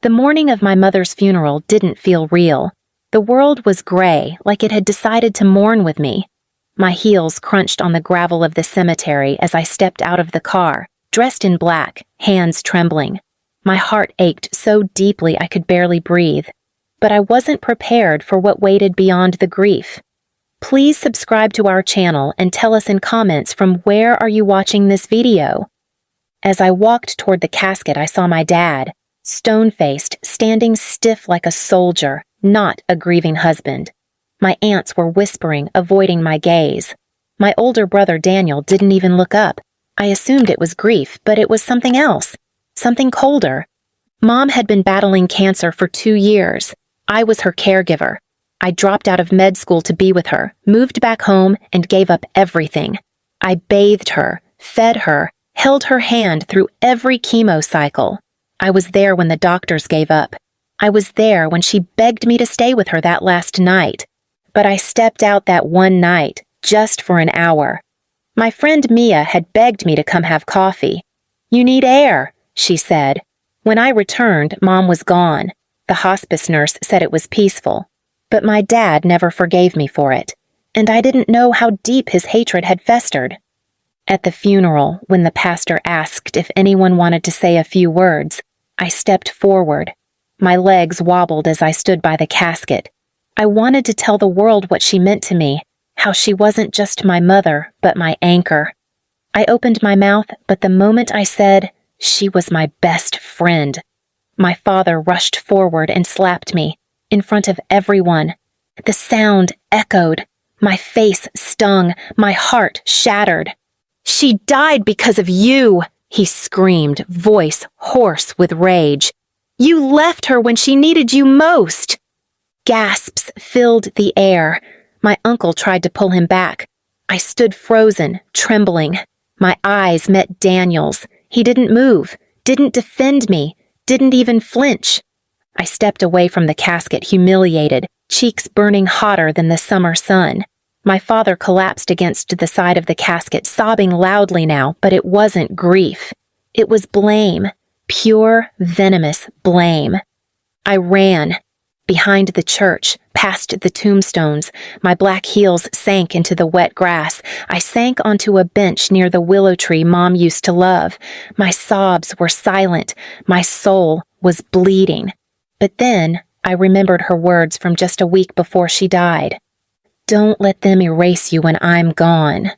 The morning of my mother's funeral didn't feel real. The world was gray, like it had decided to mourn with me. My heels crunched on the gravel of the cemetery as I stepped out of the car, dressed in black, hands trembling. My heart ached so deeply I could barely breathe. But I wasn't prepared for what waited beyond the grief. Please subscribe to our channel and tell us in comments from where are you watching this video. As I walked toward the casket, I saw my dad, stone-faced, standing stiff like a soldier, not a grieving husband. My aunts were whispering, avoiding my gaze. My older brother Daniel didn't even look up. I assumed it was grief, but it was something else, something colder. Mom had been battling cancer for 2 years. I was her caregiver. I dropped out of med school to be with her, moved back home, and gave up everything. I bathed her, fed her, held her hand through every chemo cycle. I was there when the doctors gave up. I was there when she begged me to stay with her that last night. But I stepped out that one night, just for an hour. My friend Mia had begged me to come have coffee. "You need air," she said. When I returned, Mom was gone. The hospice nurse said it was peaceful. But my dad never forgave me for it, and I didn't know how deep his hatred had festered. At the funeral, when the pastor asked if anyone wanted to say a few words, I stepped forward. My legs wobbled as I stood by the casket. I wanted to tell the world what she meant to me, how she wasn't just my mother, but my anchor. I opened my mouth, but the moment I said, "She was my best friend," my father rushed forward and slapped me, in front of everyone. The sound echoed. My face stung, my heart shattered. "She died because of you," he screamed, voice hoarse with rage. "You left her when she needed you most." Gasps filled the air. My uncle tried to pull him back. I stood frozen, trembling. My eyes met Daniel's. He didn't move, didn't defend me, didn't even flinch. I stepped away from the casket, humiliated, cheeks burning hotter than the summer sun. My father collapsed against the side of the casket, sobbing loudly now, but it wasn't grief. It was blame, pure, venomous blame. I ran. Behind the church, past the tombstones, my black heels sank into the wet grass. I sank onto a bench near the willow tree Mom used to love. My sobs were silent. My soul was bleeding. But then I remembered her words from just a week before she died. "Don't let them erase you when I'm gone."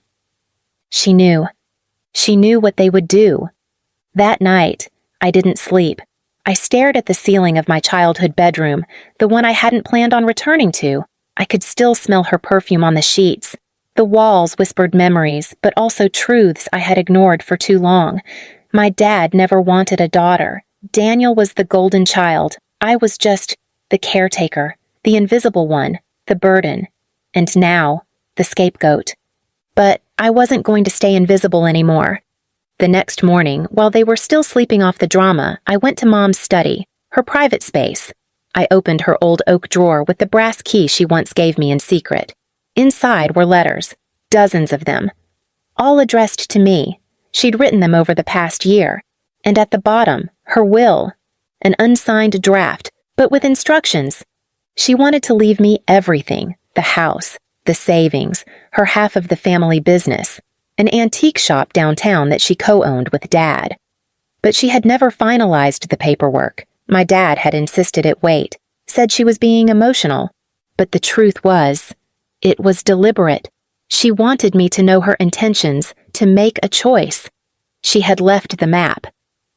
She knew. She knew what they would do. That night, I didn't sleep. I stared at the ceiling of my childhood bedroom, the one I hadn't planned on returning to. I could still smell her perfume on the sheets. The walls whispered memories, but also truths I had ignored for too long. My dad never wanted a daughter. Daniel was the golden child. I was just the caretaker, the invisible one, the burden, and now, the scapegoat. But I wasn't going to stay invisible anymore. The next morning, while they were still sleeping off the drama, I went to Mom's study, her private space. I opened her old oak drawer with the brass key she once gave me in secret. Inside were letters, dozens of them, all addressed to me. She'd written them over the past year. And at the bottom, her will, an unsigned draft, but with instructions. She wanted to leave me everything, the house, the savings, her half of the family business, an antique shop downtown that she co-owned with Dad. But she had never finalized the paperwork. My dad had insisted it wait, said she was being emotional. But the truth was, it was deliberate. She wanted me to know her intentions, to make a choice. She had left the map.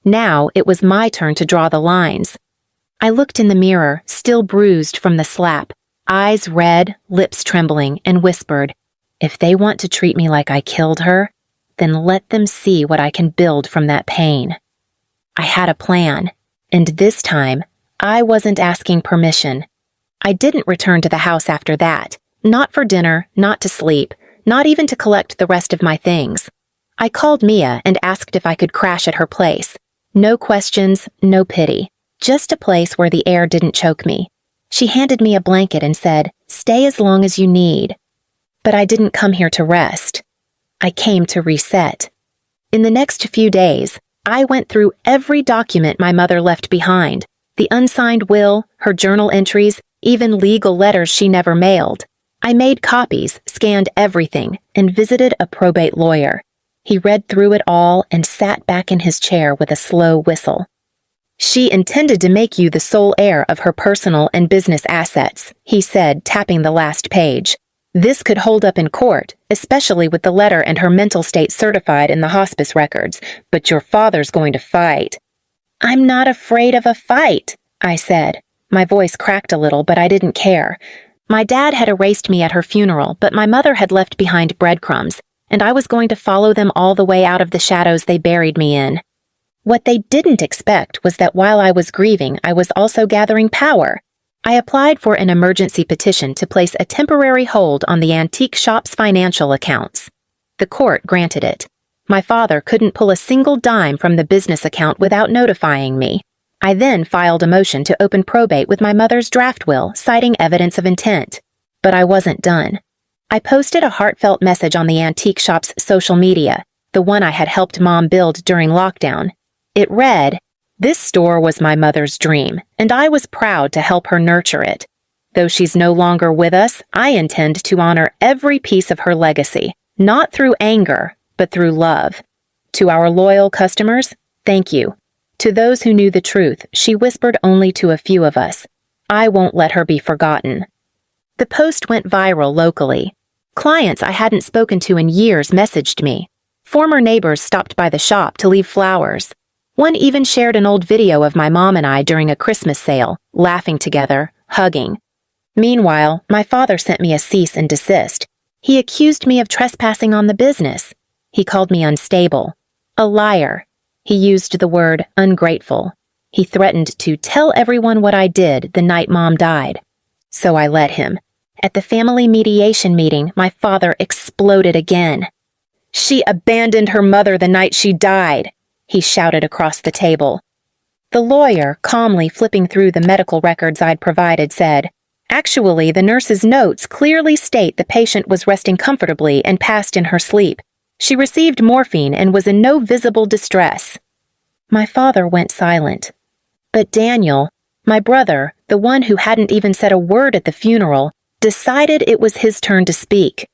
Now it was my turn to draw the lines. I looked in the mirror, still bruised from the slap, eyes red, lips trembling, and whispered, "If they want to treat me like I killed her, then let them see what I can build from that pain." I had a plan, and this time, I wasn't asking permission. I didn't return to the house after that, not for dinner, not to sleep, not even to collect the rest of my things. I called Mia and asked if I could crash at her place. No questions, no pity, just a place where the air didn't choke me. She handed me a blanket and said, "Stay as long as you need." But I didn't come here to rest. I came to reset. In the next few days, I went through every document my mother left behind. The unsigned will, her journal entries, even legal letters she never mailed. I made copies, scanned everything, and visited a probate lawyer. He read through it all and sat back in his chair with a slow whistle. "She intended to make you the sole heir of her personal and business assets," he said, tapping the last page. "This could hold up in court, especially with the letter and her mental state certified in the hospice records, but your father's going to fight." "I'm not afraid of a fight," I said. My voice cracked a little, but I didn't care. My dad had erased me at her funeral, but my mother had left behind breadcrumbs, and I was going to follow them all the way out of the shadows they buried me in. What they didn't expect was that while I was grieving, I was also gathering power. I applied for an emergency petition to place a temporary hold on the antique shop's financial accounts. The court granted it. My father couldn't pull a single dime from the business account without notifying me. I then filed a motion to open probate with my mother's draft will, citing evidence of intent. But I wasn't done. I posted a heartfelt message on the antique shop's social media, the one I had helped Mom build during lockdown. It read, "This store was my mother's dream, and I was proud to help her nurture it. Though she's no longer with us, I intend to honor every piece of her legacy, not through anger, but through love. To our loyal customers, thank you. To those who knew the truth, she whispered only to a few of us. I won't let her be forgotten." The post went viral locally. Clients I hadn't spoken to in years messaged me. Former neighbors stopped by the shop to leave flowers. One even shared an old video of my mom and I during a Christmas sale, laughing together, hugging. Meanwhile, my father sent me a cease and desist. He accused me of trespassing on the business. He called me unstable, a liar. He used the word ungrateful. He threatened to tell everyone what I did the night Mom died. So I let him. At the family mediation meeting, my father exploded again. "She abandoned her mother the night she died," he shouted across the table. The lawyer, calmly flipping through the medical records I'd provided, said, "Actually, the nurse's notes clearly state the patient was resting comfortably and passed in her sleep. She received morphine and was in no visible distress." My father went silent. But Daniel, my brother, the one who hadn't even said a word at the funeral, decided it was his turn to speak.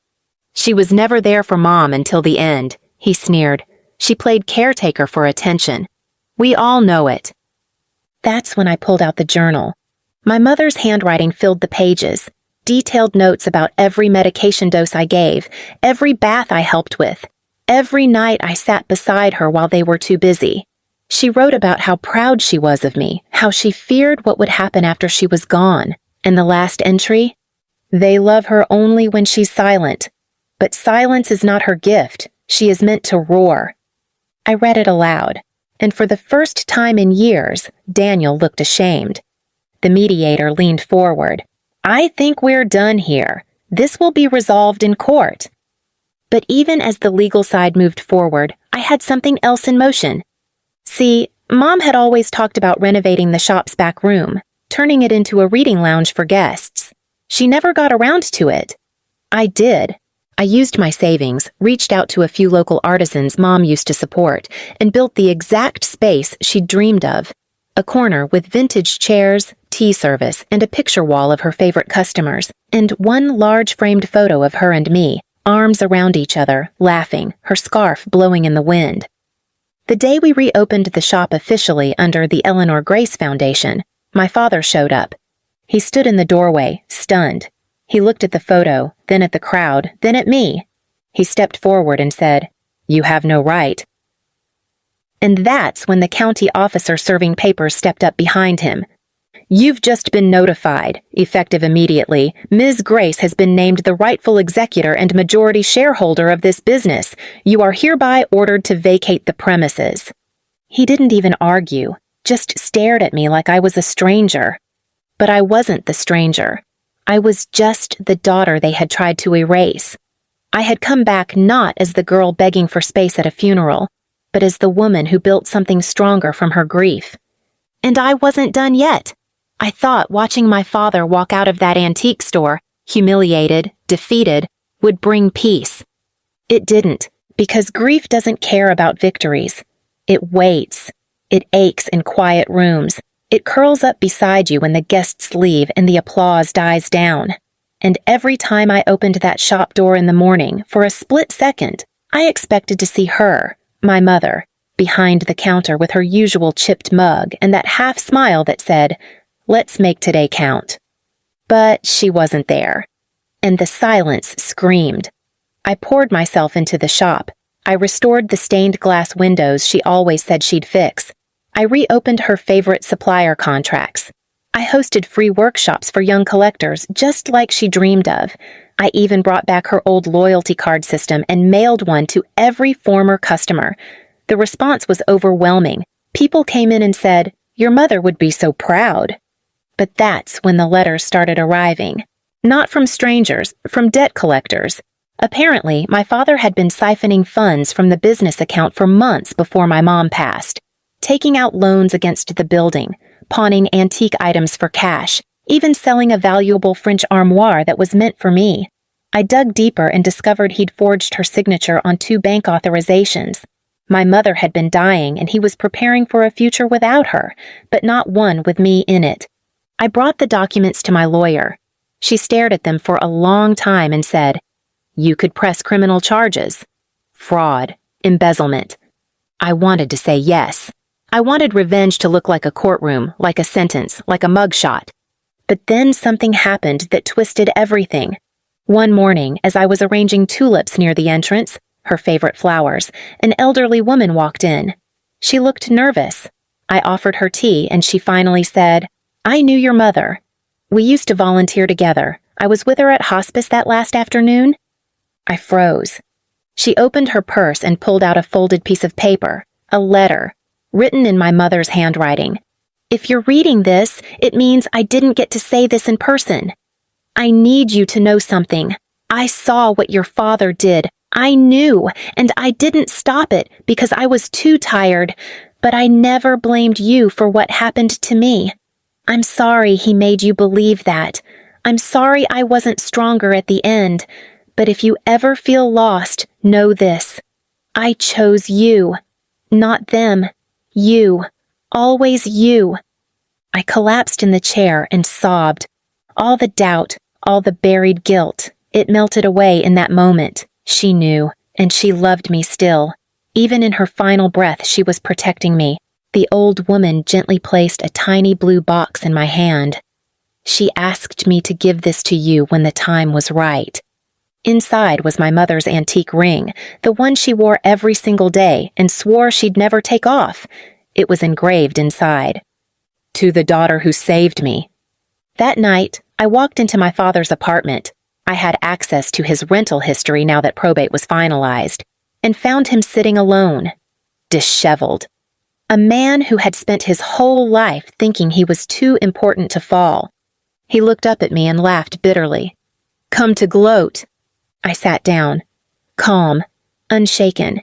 "She was never there for Mom until the end," he sneered. "She played caretaker for attention. We all know it." That's when I pulled out the journal. My mother's handwriting filled the pages. Detailed notes about every medication dose I gave, every bath I helped with, every night I sat beside her while they were too busy. She wrote about how proud she was of me, how she feared what would happen after she was gone. And the last entry? "They love her only when she's silent. But silence is not her gift. She is meant to roar." I read it aloud, and for the first time in years, Daniel looked ashamed. The mediator leaned forward. "I think we're done here. This will be resolved in court." But even as the legal side moved forward, I had something else in motion. See, Mom had always talked about renovating the shop's back room, turning it into a reading lounge for guests. She never got around to it. I did. I used my savings, reached out to a few local artisans Mom used to support, and built the exact space she'd dreamed of. A corner with vintage chairs, tea service, and a picture wall of her favorite customers, and one large framed photo of her and me, arms around each other, laughing, her scarf blowing in the wind. The day we reopened the shop officially under the Eleanor Grace Foundation, my father showed up. He stood in the doorway, stunned. He looked at the photo, then at the crowd, then at me. He stepped forward and said, "You have no right." And that's when the county officer serving papers stepped up behind him. "You've just been notified. Effective immediately, Ms. Grace has been named the rightful executor and majority shareholder of this business. You are hereby ordered to vacate the premises." He didn't even argue, just stared at me like I was a stranger. But I wasn't the stranger. I was just the daughter they had tried to erase. I had come back not as the girl begging for space at a funeral, but as the woman who built something stronger from her grief. And I wasn't done yet. I thought watching my father walk out of that antique store, humiliated, defeated, would bring peace. It didn't, because grief doesn't care about victories. It waits. It aches in quiet rooms, It curls up beside you when the guests leave and the applause dies down. And every time I opened that shop door in the morning, for a split second, I expected to see her, my mother, behind the counter with her usual chipped mug and that half smile that said, "Let's make today count." But she wasn't there. And the silence screamed. I poured myself into the shop. I restored the stained glass windows she always said she'd fix. I reopened her favorite supplier contracts. I hosted free workshops for young collectors, just like she dreamed of. I even brought back her old loyalty card system and mailed one to every former customer. The response was overwhelming. People came in and said, "Your mother would be so proud." But that's when the letters started arriving. Not from strangers, from debt collectors. Apparently, my father had been siphoning funds from the business account for months before my mom passed, taking out loans against the building, pawning antique items for cash, even selling a valuable French armoire that was meant for me. I dug deeper and discovered he'd forged her signature on 2 bank authorizations. My mother had been dying and he was preparing for a future without her, but not one with me in it. I brought the documents to my lawyer. She stared at them for a long time and said, "You could press criminal charges. Fraud, embezzlement." I wanted to say yes. I wanted revenge to look like a courtroom, like a sentence, like a mugshot. But then something happened that twisted everything. One morning, as I was arranging tulips near the entrance, her favorite flowers, an elderly woman walked in. She looked nervous. I offered her tea and she finally said, "I knew your mother. We used to volunteer together. I was with her at hospice that last afternoon." I froze. She opened her purse and pulled out a folded piece of paper, a letter, written in my mother's handwriting. "If you're reading this, it means I didn't get to say this in person. I need you to know something. I saw what your father did. I knew, and I didn't stop it because I was too tired, but I never blamed you for what happened to me. I'm sorry he made you believe that. I'm sorry I wasn't stronger at the end, but if you ever feel lost, know this. I chose you, not them. You, always you." I collapsed in the chair and sobbed. All the doubt, all the buried guilt, it melted away in that moment. She knew, and she loved me still. Even in her final breath, she was protecting me. The old woman gently placed a tiny blue box in my hand. She asked me to give this to you when the time was right. Inside was my mother's antique ring, the one she wore every single day and swore she'd never take off. It was engraved inside. "To the daughter who saved me." That night, I walked into my father's apartment. I had access to his rental history now that probate was finalized, and found him sitting alone, disheveled. A man who had spent his whole life thinking he was too important to fall. He looked up at me and laughed bitterly. "Come to gloat." I sat down, calm, unshaken.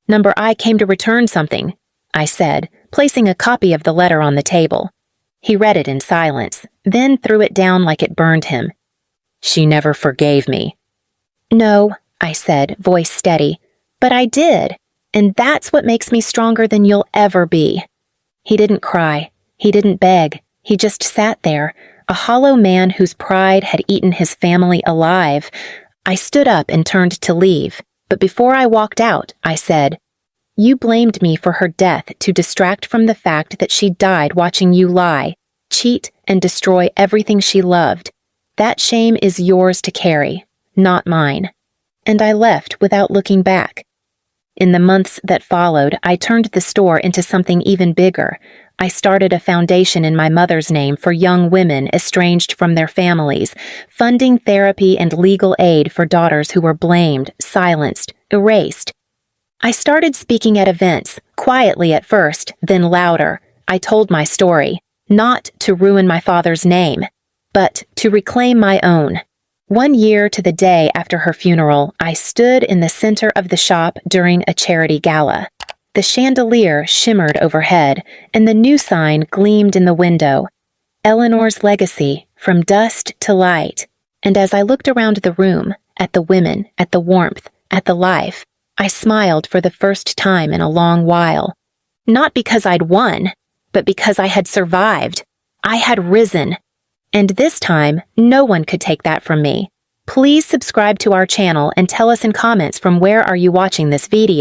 "Number I came to return something," I said, placing a copy of the letter on the table. He read it in silence, then threw it down like it burned him. "She never forgave me." "No," I said, voice steady, "but I did, and that's what makes me stronger than you'll ever be." He didn't cry. He didn't beg. He just sat there, a hollow man whose pride had eaten his family alive. I stood up and turned to leave, but before I walked out, I said, "You blamed me for her death to distract from the fact that she died watching you lie, cheat, and destroy everything she loved. That shame is yours to carry, not mine." And I left without looking back. In the months that followed, I turned the store into something even bigger. I started a foundation in my mother's name for young women estranged from their families, funding therapy and legal aid for daughters who were blamed, silenced, erased. I started speaking at events, quietly at first, then louder. I told my story, not to ruin my father's name, but to reclaim my own. 1 year to the day after her funeral, I stood in the center of the shop during a charity gala. The chandelier shimmered overhead, and the new sign gleamed in the window. Eleanor's legacy, from dust to light. And as I looked around the room, at the women, at the warmth, at the life, I smiled for the first time in a long while. Not because I'd won, but because I had survived. I had risen. And this time, no one could take that from me. Please subscribe to our channel and tell us in comments from where are you watching this video.